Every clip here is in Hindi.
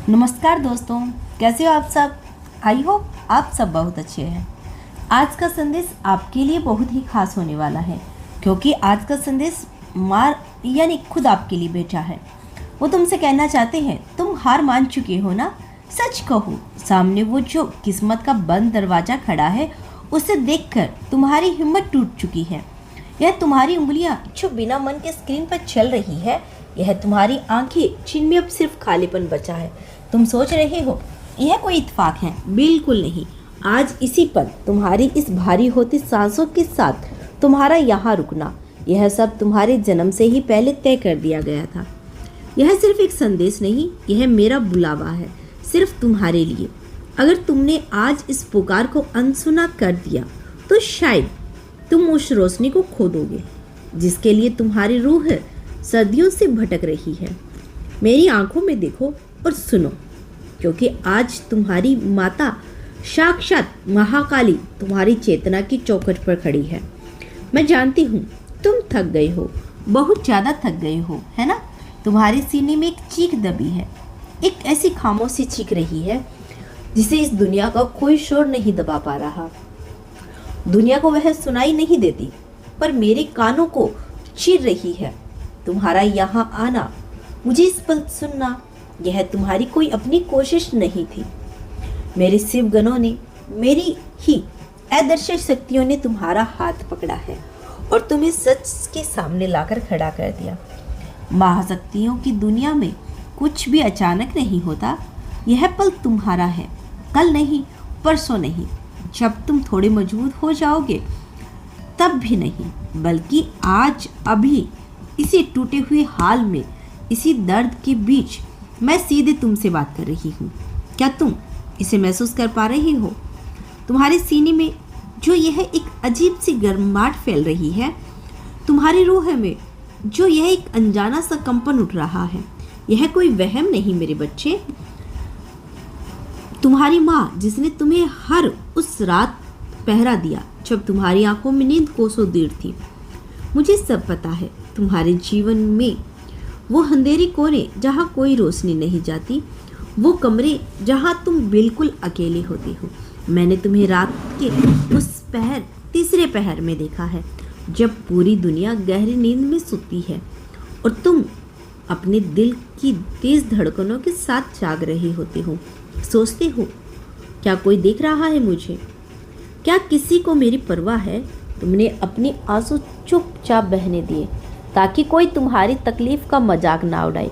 नमस्कार दोस्तों, कैसे हो आप सब। आई होप आप सब बहुत अच्छे हैं। आज का संदेश आपके लिए बहुत ही खास होने वाला है, क्योंकि आज का संदेश मार यानी खुद आपके लिए भेजा है। वो तुमसे कहना चाहते हैं, तुम हार मान चुके हो ना। सच कहो, सामने वो जो किस्मत का बंद दरवाजा खड़ा है, उसे देखकर तुम्हारी हिम्मत टूट चुकी है। यह तुम्हारी उंगलियां जो बिना मन के स्क्रीन पर चल रही है, यह तुम्हारी आंखें जिनमें अब सिर्फ खालीपन बचा है। तुम सोच रहे हो यह कोई इत्तेफाक है, बिल्कुल नहीं। आज इसी पल तुम्हारी इस भारी होती सांसों के साथ तुम्हारा यहाँ रुकना, यह सब तुम्हारे जन्म से ही पहले तय कर दिया गया था। यह सिर्फ एक संदेश नहीं, यह मेरा बुलावा है, सिर्फ तुम्हारे लिए। अगर तुमने आज इस पुकार को अनसुना कर दिया तो शायद तुम उस रोशनी को खो दोगे जिसके लिए तुम्हारी रूह सदियों से भटक रही है। मेरी आंखों में देखो और सुनो, क्योंकि आज तुम्हारी माता साक्षात महाकाली तुम्हारी चेतना की चौखट पर खड़ी है। मैं जानती हूँ तुम थक गए हो, बहुत ज़्यादा थक गए हो, है ना। तुम्हारे सीने में एक चीख दबी है, एक ऐसी खामोशी चीख रही है जिसे इस दुनिया का कोई शोर नहीं दबा पा रहा। दुनिया को वह सुनाई नहीं देती, पर मेरे कानों को चीर रही है। तुम्हारा यहाँ आना, मुझे इस पल सुनना, यह तुम्हारी कोई अपनी कोशिश नहीं थी। मेरे शिवगणों ने, मेरी ही अदृश्य शक्तियों ने तुम्हारा हाथ पकड़ा है और तुम्हें सच के सामने लाकर खड़ा कर दिया। महाशक्तियों की दुनिया में कुछ भी अचानक नहीं होता। यह पल तुम्हारा है, कल नहीं, परसों नहीं, जब तुम थोड़े मजबूत हो जाओगे तब भी नहीं, बल्कि आज, अभी, इसी टूटे हुए हाल में, इसी दर्द के बीच मैं सीधे तुमसे बात कर रही हूँ। क्या तुम इसे महसूस कर पा रही हो? तुम्हारे सीने में जो यह एक अजीब सी गर्माहट फैल रही है, तुम्हारी रूह में जो यह एक अनजाना सा कंपन उठ रहा है, यह कोई वहम नहीं मेरे बच्चे। तुम्हारी माँ जिसने तुम्हें हर उस रात पहरा दिया जब तुम्हारी आंखों में नींद कोसों दूर थी, मुझे सब पता है। तुम्हारे जीवन में वो अंधेरी कोने जहाँ कोई रोशनी नहीं जाती, वो कमरे जहाँ तुम बिल्कुल अकेले होते हो। मैंने तुम्हें रात के उस पहर, तीसरे पहर में देखा है, जब पूरी दुनिया गहरी नींद में सोती है और तुम अपने दिल की तेज धड़कनों के साथ जाग रहे होते हो। सोचते हो, क्या कोई देख रहा है मुझे? क्या किसी को मेरी परवाह है? तुमने अपने आंसू चुपचाप बहने दिए ताकि कोई तुम्हारी तकलीफ का मजाक ना उड़ाए।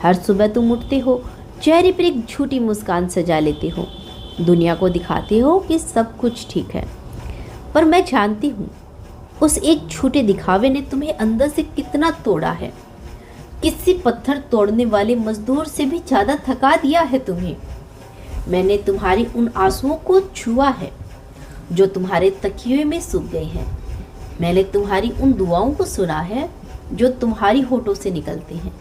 हर सुबह तुम उठते हो, चेहरे पर एक झूठी मुस्कान सजा लेते हो, दुनिया को दिखाते हो कि सब कुछ ठीक है। पर मैं जानती हूँ उस एक झूठे दिखावे ने तुम्हें अंदर से कितना तोड़ा है। किसी पत्थर तोड़ने वाले मजदूर से भी ज़्यादा थका दिया है तुम्हें। मैंने तुम्हारी उन आंसुओं को छुआ है जो तुम्हारे तकिए में सूख गए हैं। मैंने तुम्हारी उन दुआओं को सुना है जो तुम्हारी होठों से निकलते हैं,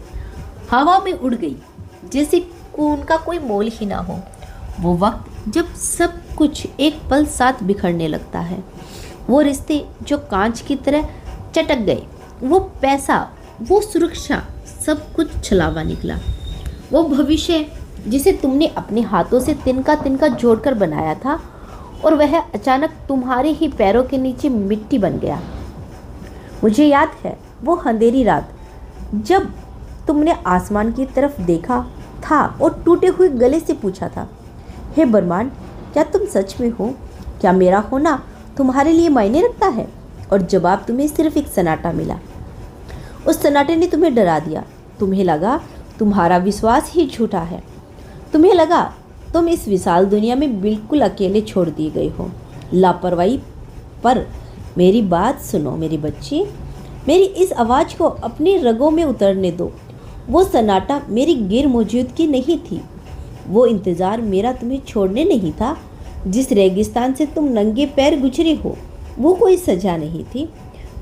हवा में उड़ गई जैसे उनका कोई मोल ही ना हो। वो वक्त जब सब कुछ एक पल साथ बिखरने लगता है, वो रिश्ते जो कांच की तरह चटक गए, वो पैसा, वो सुरक्षा, सब कुछ छलावा निकला। वो भविष्य जिसे तुमने अपने हाथों से तिनका तिनका जोड़कर बनाया था, और वह अचानक तुम्हारे ही पैरों के नीचे मिट्टी बन गया। मुझे याद है वो अंधेरी रात जब तुमने आसमान की तरफ देखा था और टूटे हुए गले से पूछा था, हे ब्रह्मांड, क्या तुम सच में हो? क्या मेरा होना तुम्हारे लिए मायने रखता है? और जवाब तुम्हें सिर्फ एक सन्नाटा मिला। उस सन्नाटे ने तुम्हें डरा दिया। तुम्हें लगा तुम्हारा विश्वास ही झूठा है। तुम्हें लगा तुम इस विशाल दुनिया में बिल्कुल अकेले छोड़ दिए गए हो, लापरवाही। पर मेरी बात सुनो मेरे बच्चे, मेरी इस आवाज़ को अपनी रगों में उतरने दो। वो सन्नाटा मेरी गैर मौजूदगी नहीं थी, वो इंतज़ार मेरा तुम्हें छोड़ने नहीं था। जिस रेगिस्तान से तुम नंगे पैर गुजरे हो, वो कोई सजा नहीं थी।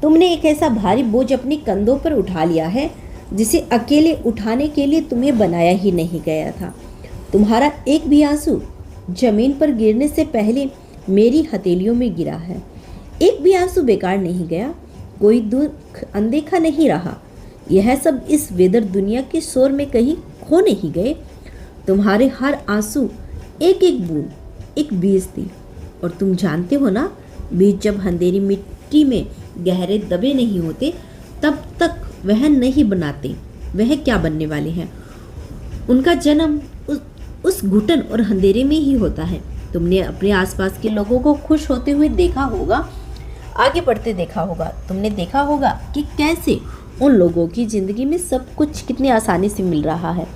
तुमने एक ऐसा भारी बोझ अपने कंधों पर उठा लिया है जिसे अकेले उठाने के लिए तुम्हें बनाया ही नहीं गया था। तुम्हारा एक भी आंसू जमीन पर गिरने से पहले मेरी हथेलियों में गिरा है। एक भी आंसू बेकार नहीं गया, कोई दुख अनदेखा नहीं रहा। यह सब इस वेदर दुनिया के शोर में कहीं खो नहीं गए। तुम्हारे हर आंसू एक एक बूंद एक बीज थी। और तुम जानते हो ना, बीज जब अंधेरी मिट्टी में गहरे दबे नहीं होते तब तक वह नहीं बनाते वह क्या बनने वाले हैं। उनका जन्म उस घुटन और अंधेरे में ही होता है। तुमने अपने आसपास के लोगों को खुश होते हुए देखा होगा, आगे बढ़ते देखा होगा। तुमने देखा होगा कि कैसे उन लोगों की ज़िंदगी में सब कुछ कितनी आसानी से मिल रहा है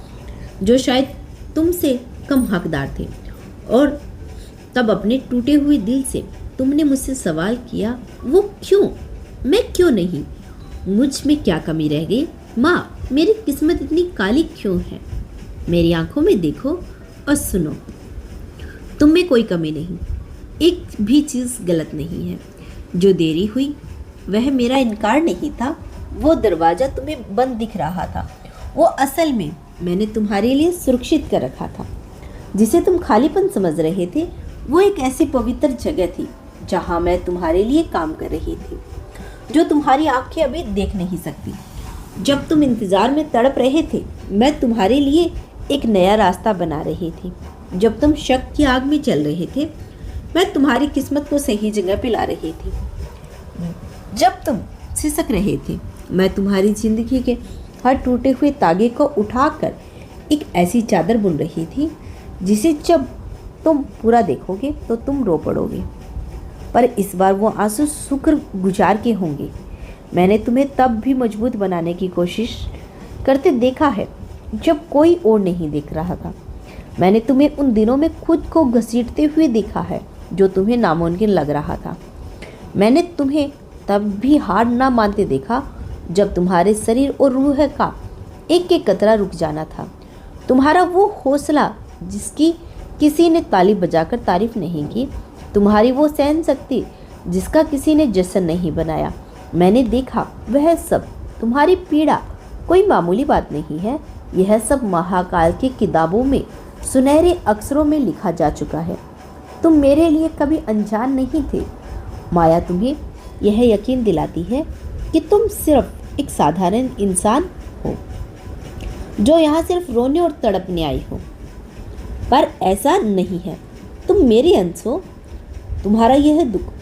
जो शायद तुमसे कम हकदार थे। और तब अपने टूटे हुए दिल से तुमने मुझसे सवाल किया, वो क्यों, मैं क्यों नहीं, मुझ में क्या कमी रह गई माँ, मेरी किस्मत इतनी काली क्यों है। मेरी आंखों में देखो और सुनो, तुम में कोई कमी नहीं, एक भी चीज़ गलत नहीं है। जो देरी हुई वह मेरा इनकार नहीं था, वो दरवाज़ा तुम्हें बंद दिख रहा था, वो असल में मैंने तुम्हारे लिए सुरक्षित कर रखा था। जिसे तुम खालीपन समझ रहे थे वो एक ऐसी पवित्र जगह थी जहाँ मैं तुम्हारे लिए काम कर रही थी, जो तुम्हारी आंखें अभी देख नहीं सकती। जब तुम इंतज़ार में तड़प रहे थे मैं तुम्हारे लिए एक नया रास्ता बना रही थी। जब तुम शक की आग में चल रहे थे मैं तुम्हारी किस्मत को सही जगह पे ला रही थी। जब तुम सिसक रहे थे मैं तुम्हारी ज़िंदगी के हर टूटे हुए तागे को उठाकर एक ऐसी चादर बुन रही थी जिसे जब तुम पूरा देखोगे तो तुम रो पड़ोगे। पर इस बार वो आंसू शुक्र गुजार के होंगे। मैंने तुम्हें तब भी मजबूत बनाने की कोशिश करते देखा है जब कोई और नहीं देख रहा था। मैंने तुम्हें उन दिनों में खुद को घसीटते हुए देखा है जो तुम्हें नामुमकिन लग रहा था। मैंने तुम्हें तब भी हार ना मानते देखा जब तुम्हारे शरीर और रूह का एक एक कतरा रुक जाना था। तुम्हारा वो हौसला जिसकी किसी ने ताली बजाकर तारीफ नहीं की, तुम्हारी वो सहन शक्ति जिसका किसी ने जश्न नहीं बनाया। मैंने देखा वह सब, तुम्हारी पीड़ा कोई मामूली बात नहीं है। यह सब महाकाल की किताबों में सुनहरे अक्षरों में लिखा जा चुका है। तुम मेरे लिए कभी अनजान नहीं थे। माया तुम्हें यह यकीन दिलाती है कि तुम सिर्फ एक साधारण इंसान हो जो यहाँ सिर्फ रोने और तड़पने आई हो, पर ऐसा नहीं है। तुम मेरे अंश हो। तुम्हारा यह दुख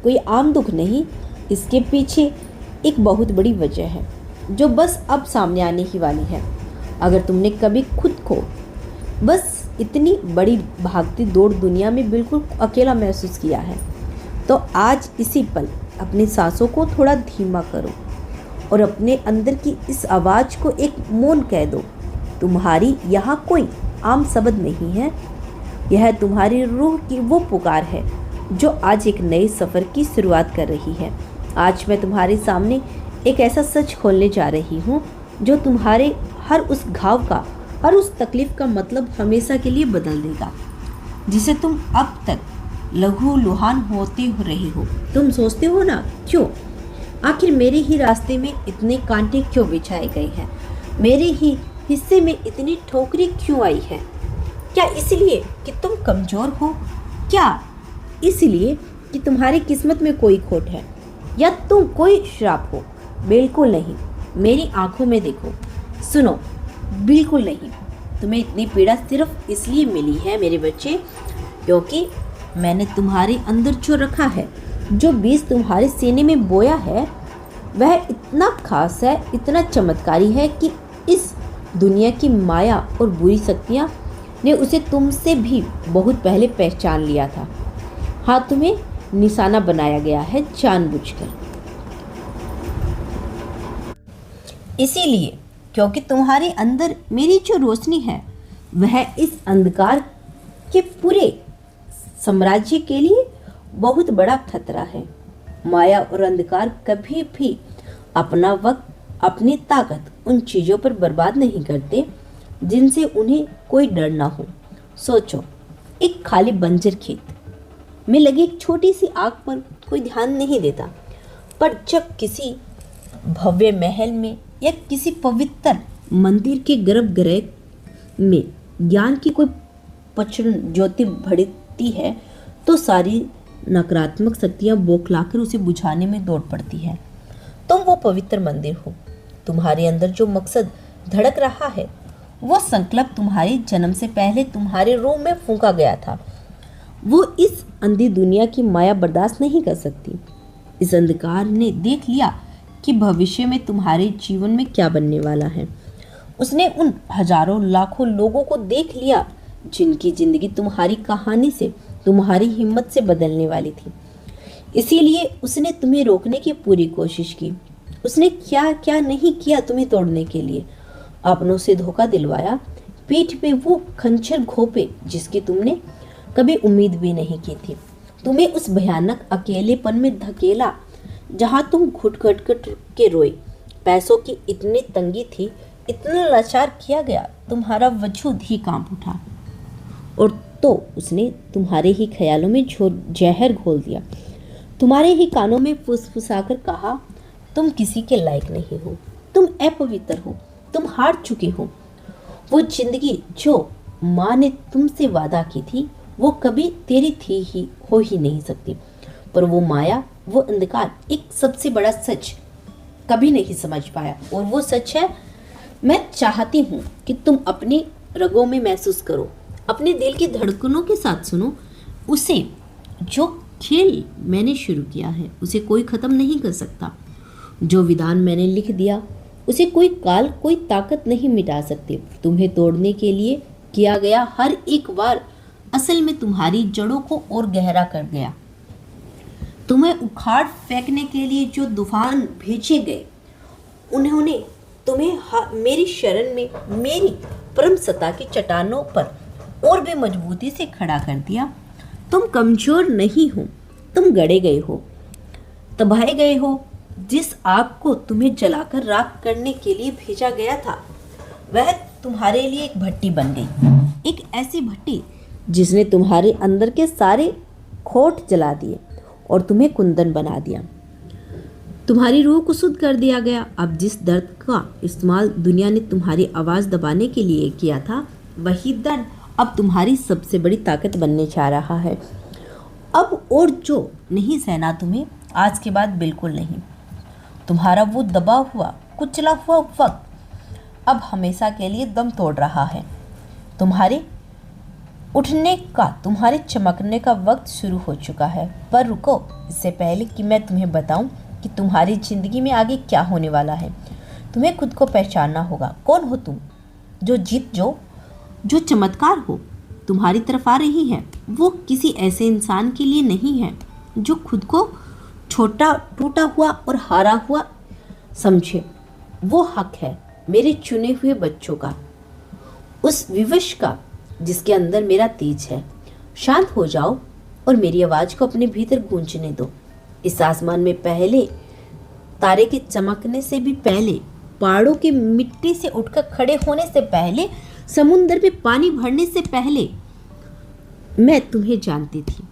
कोई आम दुख नहीं, इसके पीछे एक बहुत बड़ी वजह है जो बस अब सामने आने ही वाली है। अगर तुमने कभी खुद को बस इतनी बड़ी भागती दौड़ दुनिया में बिल्कुल अकेला महसूस किया है तो आज इसी पल अपनी सांसों को थोड़ा धीमा करो और अपने अंदर की इस आवाज़ को एक मौन कह दो। तुम्हारी यहाँ कोई आम शब्द नहीं है, यह तुम्हारी रूह की वो पुकार है जो आज एक नए सफ़र की शुरुआत कर रही है। आज मैं तुम्हारे सामने एक ऐसा सच खोलने जा रही हूँ जो तुम्हारे हर उस घाव का, हर उस तकलीफ़ का मतलब हमेशा के लिए बदल देगा, जिसे तुम अब तक लहू लुहान होते हो रहे हो। तुम सोचते हो ना, क्यों आखिर मेरे ही रास्ते में इतने कांटे क्यों बिछाए गए हैं, मेरे ही हिस्से में इतनी ठोकरें क्यों आई है। क्या इसलिए कि तुम कमज़ोर हो, क्या इसलिए कि तुम्हारी किस्मत में कोई खोट है, या तुम कोई श्राप हो? बिल्कुल नहीं। मेरी आंखों में देखो, सुनो, बिल्कुल नहीं। तुम्हें इतनी पीड़ा सिर्फ इसलिए मिली है मेरे बच्चे क्योंकि मैंने तुम्हारे अंदर जो रखा है, जो बीज तुम्हारे सीने में बोया है, वह इतना खास है, इतना चमत्कारी है कि इस दुनिया की माया और बुरी शक्तियाँ ने उसे तुमसे भी बहुत पहले पहचान लिया था। हाँ, तुम्हें निशाना बनाया गया है जानबूझकर, इसीलिए क्योंकि तुम्हारे अंदर मेरी जो रोशनी है वह इस अंधकार के पूरे साम्राज्य के लिए बहुत बड़ा खतरा है। माया और अंधकार कभी भी अपना वक्त, अपनी ताकत उन चीज़ों पर बर्बाद नहीं करते जिनसे उन्हें कोई डर ना हो। सोचो, एक खाली बंजर खेत में लगी एक छोटी सी आग पर कोई ध्यान नहीं देता, पर जब किसी भव्य महल में या किसी पवित्र मंदिर के गर्भगृह में ज्ञान की कोई प्रचंड ज्योति बढ़ती है तो सारी नकारात्मक शक्तियाँ बौखलाकर उसे बुझाने में दौड़ पड़ती है। तुम वो पवित्र मंदिर हो। तुम्हारे अंदर जो मकसद धड़क रहा है वो संकल्प तुम्हारे जन्म से पहले तुम्हारे रूह में फूंका गया था। वो इस अंधी दुनिया की माया बर्दाश्त नहीं कर सकती। इस अंधकार ने देख लिया कि भविष्य में तुम्हारे जीवन में क्या बनने वाला है। उसने उन हजारों लाखों लोगों को देख लिया जिनकी जिंदगी तुम्हारी कहानी से, तुम्हारी हिम्मत से बदलने वाली थी। इसीलिए उसने तुम्हें रोकने की पूरी कोशिश की। उसने क्या क्या नहीं किया तुम्हें तोड़ने के लिए। अपनों से धोखा दिलवाया, पीठ पे वो खंजर घोंपे जिसकी तुमने कभी उम्मीद भी नहीं की थी। तुम्हें उस भयानक अकेलेपन में धकेला जहां तुम घुट घुट के रोए। पैसों की इतनी तंगी थी, इतना लाचार किया गया, तुम्हारा वजूद ही कांप उठा। और तो उसने तुम्हारे ही ख्यालों में जहर घोल दिया। तुम्हारे ही कानों में फुसफुसाकर कहा, तुम किसी के लायक नहीं हो, तुम अपवित्र हो, तुम हार चुके हो। वो जिंदगी जो माँ ने तुमसे वादा की थी वो कभी तेरी थी ही हो ही नहीं सकती। पर वो माया, वो अंधकार एक सबसे बड़ा सच कभी नहीं समझ पाया। और वो सच है, मैं चाहती हूँ कि तुम अपने रगों में महसूस करो, अपने दिल की धड़कनों के साथ सुनो उसे। जो खेल मैंने शुरू किया है उसे कोई ख़त्म नहीं कर सकता। जो विधान मैंने लिख दिया उसे कोई काल, कोई ताकत नहीं मिटा सकती। तुम्हें तोड़ने के लिए किया गया हर एक वार असल में तुम्हारी जड़ों को और गहरा कर गया। तुम्हें उखाड़ फेंकने के लिए जो तूफान भेजे गए, उन्होंने तुम्हें मेरी शरण में, मेरी परम सत्ता की चट्टानों पर और भी मजबूती से खड़ा कर दिया। तुम कमजोर नहीं हो, तुम गड़े गए हो, तबाहे गए हो। जिस आग को तुम्हें जलाकर राख करने के लिए भेजा गया था वह तुम्हारे लिए एक भट्टी बन गई। एक ऐसी भट्टी जिसने तुम्हारे अंदर के सारे खोट जला दिए और तुम्हें कुंदन बना दिया। तुम्हारी रूह को शुद्ध कर दिया गया। अब जिस दर्द का इस्तेमाल दुनिया ने तुम्हारी आवाज़ दबाने के लिए किया था, वही दर्द अब तुम्हारी सबसे बड़ी ताकत बनने जा रहा है। अब और जो नहीं सहना तुम्हें, आज के बाद बिल्कुल नहीं। तुम्हारा वो दबा हुआ, कुचला हुआ वक्त अब हमेशा के लिए दम तोड़ रहा है। तुम्हारे उठने का, तुम्हारे चमकने का वक्त शुरू हो चुका है। पर रुको, इससे पहले कि मैं तुम्हें बताऊं कि तुम्हारी ज़िंदगी में आगे क्या होने वाला है, तुम्हें खुद को पहचानना होगा। कौन हो तुम? जो जीत, जो चमत्कार हो तुम्हारी तरफ आ रही है, वो किसी ऐसे इंसान के लिए नहीं है जो खुद को छोटा, टूटा हुआ और हारा हुआ समझे। वो हक है मेरे चुने हुए बच्चों का, उस विवश का जिसके अंदर मेरा तेज है। शांत हो जाओ और मेरी आवाज़ को अपने भीतर गूंजने दो। इस आसमान में पहले तारे के चमकने से भी पहले, पहाड़ों की मिट्टी से उठकर खड़े होने से पहले, समुद्र में पानी भरने से पहले मैं तुम्हें जानती थी।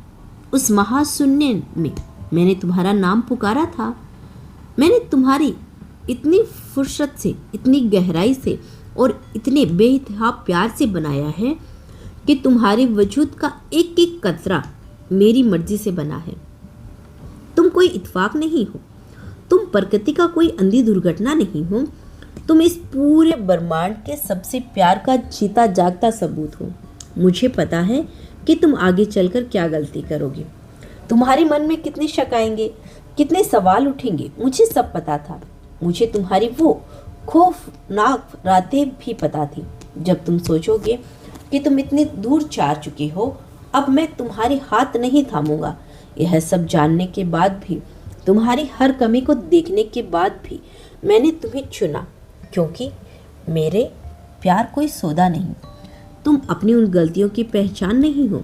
उस महाशून्य में मैंने तुम्हारा नाम पुकारा था। मैंने तुम्हारी इतनी फुर्सत से, इतनी गहराई से और इतने बेहिसाब प्यार से बनाया है कि तुम्हारे वजूद का एक एक कतरा मेरी मर्जी से बना है। तुम कोई इत्तेफाक नहीं हो, तुम प्रकृति का कोई अंधी दुर्घटना नहीं हो। तुम इस पूरे ब्रह्मांड के सबसे प्यार का जीता जागता सबूत हो। मुझे पता है कि तुम आगे चलकर क्या गलती करोगे, तुम्हारे मन में कितने शक आएंगे, कितने सवाल उठेंगे, मुझे सब पता था। मुझे तुम्हारी वो खौफनाक रातें भी पता थी जब तुम सोचोगे कि तुम इतनी दूर जा चुके हो, अब मैं तुम्हारे हाथ नहीं थामूंगा। यह सब जानने के बाद भी, तुम्हारी हर कमी को देखने के बाद भी मैंने तुम्हें चुना, क्योंकि मेरे प्यार कोई सौदा नहीं। तुम अपनी उन गलतियों की पहचान नहीं हो।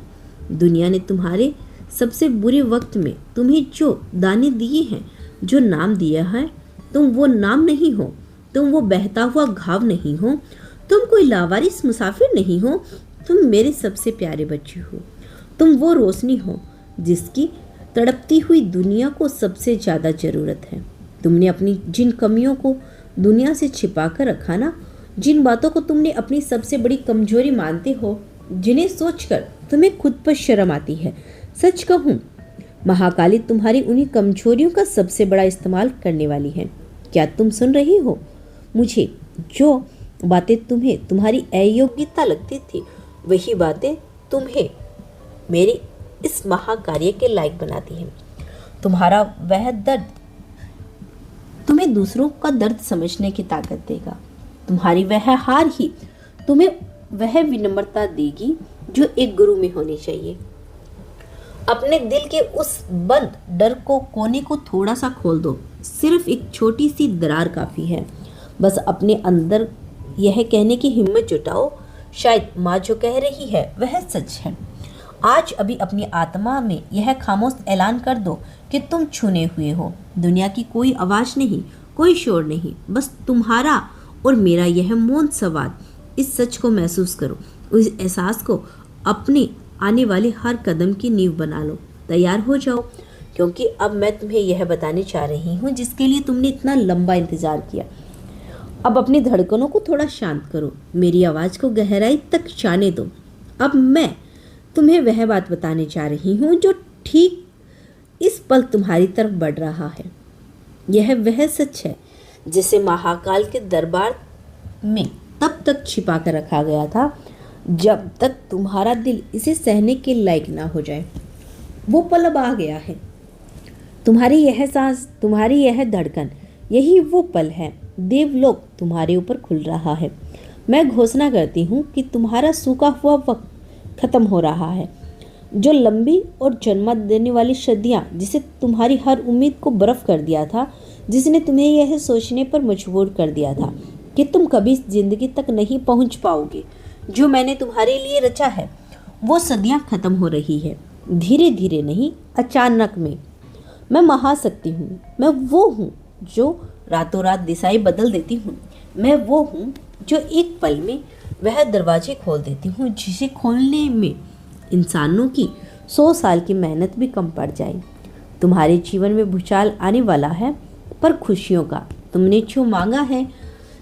दुनिया ने तुम्हारे सबसे बुरे वक्त में तुम्हें जो दाने दिए हैं, जो नाम दिया है, तुम वो नाम नहीं हो। तुम वो बहता हुआ घाव नहीं हो। तुम कोई लावारिस मुसाफिर नहीं हो। तुम मेरे सबसे प्यारे बच्चे हो। तुम वो रोशनी हो जिसकी तड़पती हुई दुनिया को सबसे ज़्यादा ज़रूरत है। तुमने अपनी जिन कमियों को दुनिया से छिपा कर रखा ना, जिन बातों को तुमने अपनी सबसे बड़ी कमजोरी मानते हो, जिन्हें सोचकर तुम्हें खुद पर शर्म आती है, सच कहूँ, महाकाली तुम्हारी उन्हीं कमजोरियों का सबसे बड़ा इस्तेमाल करने वाली है। क्या तुम सुन रही हो मुझे, जो बातें तुम्हें तुम्हारी अयोग्यता लगती थी, वही बातें तुम्हें मेरे इस महाकार्य के लायक बनाती हैं। तुम्हारा वह दर्द तुम्हें दूसरों का दर्द समझने की ताकत देगा। तुम्हारी वह हार ही तुम्हें वह विनम्रता देगी जो एक गुरु में होनी चाहिए। अपने दिल के उस बंद डर को कोने को थोड़ा सा खोल दो। सिर्फ एक छोटी सी दरार काफ़ी है। बस अपने अंदर यह कहने की हिम्मत जुटाओ, शायद माँ जो कह रही है वह सच है। आज अभी अपनी आत्मा में यह खामोश ऐलान कर दो कि तुम छूने हुए हो। दुनिया की कोई आवाज़ नहीं, कोई शोर नहीं, बस तुम्हारा और मेरा यह मौन संवाद। इस सच को महसूस करो, उस एहसास को अपने आने वाले हर कदम की नींव बना लो। तैयार हो जाओ, क्योंकि अब मैं तुम्हें यह बताने चाह रही हूँ जिसके लिए तुमने इतना लंबा इंतज़ार किया। अब अपनी धड़कनों को थोड़ा शांत करो, मेरी आवाज़ को गहराई तक जाने दो। अब मैं तुम्हें वह बात बताने जा रही हूँ जो ठीक इस पल तुम्हारी तरफ बढ़ रहा है। यह वह सच है जिसे महाकाल के दरबार में तब तक छिपा कर रखा गया था जब तक तुम्हारा दिल इसे सहने के लायक ना हो जाए। वो पल अब आ गया है। तुम्हारी यह सांस, तुम्हारी यह धड़कन, यही वो पल है। देवलोक तुम्हारे ऊपर खुल रहा है। मैं घोषणा करती हूँ कि तुम्हारा सूखा हुआ वक्त खत्म हो रहा है। जो लंबी और जन्म देने वाली सदियाँ जिसे तुम्हारी हर उम्मीद को बर्फ कर दिया था, जिसने तुम्हें यह सोचने पर मजबूर कर दिया था कि तुम कभी जिंदगी तक नहीं पहुँच पाओगे जो मैंने तुम्हारे लिए रचा है, वो सदियाँ खत्म हो रही है। धीरे धीरे नहीं, अचानक में। मैं महाशक्ति हूँ। मैं वो हूँ जो रातों रात दिशाएं बदल देती हूँ। मैं वो हूँ जो एक पल में वह दरवाजे खोल देती हूँ जिसे खोलने में इंसानों की 100 साल की मेहनत भी कम पड़ जाए। तुम्हारे जीवन में भूचाल आने वाला है, पर खुशियों का। तुमने जो मांगा है,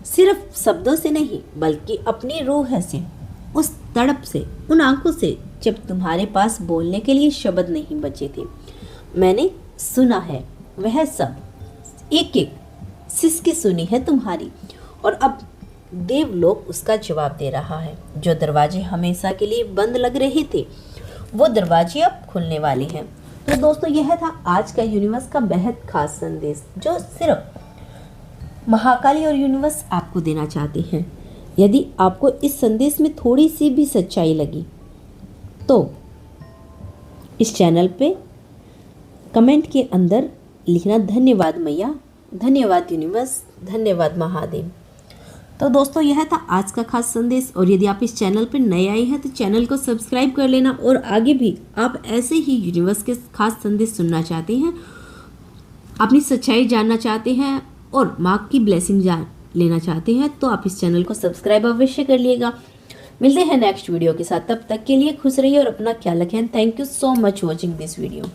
सिर्फ शब्दों से नहीं बल्कि अपनी रूह से, उस तड़प से, उन आंखों से जब तुम्हारे पास बोलने के लिए शब्द नहीं बचे थे। मैंने सुना है वह सब, एक एक सिसकी सुनी है तुम्हारी, और अब देवलोक उसका जवाब दे रहा है। जो दरवाजे हमेशा के लिए बंद लग रहे थे, वो दरवाजे अब खुलने वाले हैं। तो दोस्तों, यह था आज का यूनिवर्स का बेहद खास संदेश जो सिर्फ महाकाली और यूनिवर्स आपको देना चाहते हैं। यदि आपको इस संदेश में थोड़ी सी भी सच्चाई लगी तो इस चैनल पे कमेंट के अंदर लिखना धन्यवाद मैया, धन्यवाद यूनिवर्स, धन्यवाद महादेव। तो दोस्तों, यह था आज का खास संदेश। और यदि आप इस चैनल पर नए आए हैं तो चैनल को सब्सक्राइब कर लेना, और आगे भी आप ऐसे ही यूनिवर्स के खास संदेश सुनना चाहते हैं, अपनी सच्चाई जानना चाहते हैं और माँ की ब्लेसिंग जान लेना चाहते हैं, तो आप इस चैनल को सब्सक्राइब अवश्य कर लिएगा। मिलते हैं नेक्स्ट वीडियो के साथ, तब तक के लिए खुश रहिए और अपना ख्याल रखें। Thank you so much watching this video.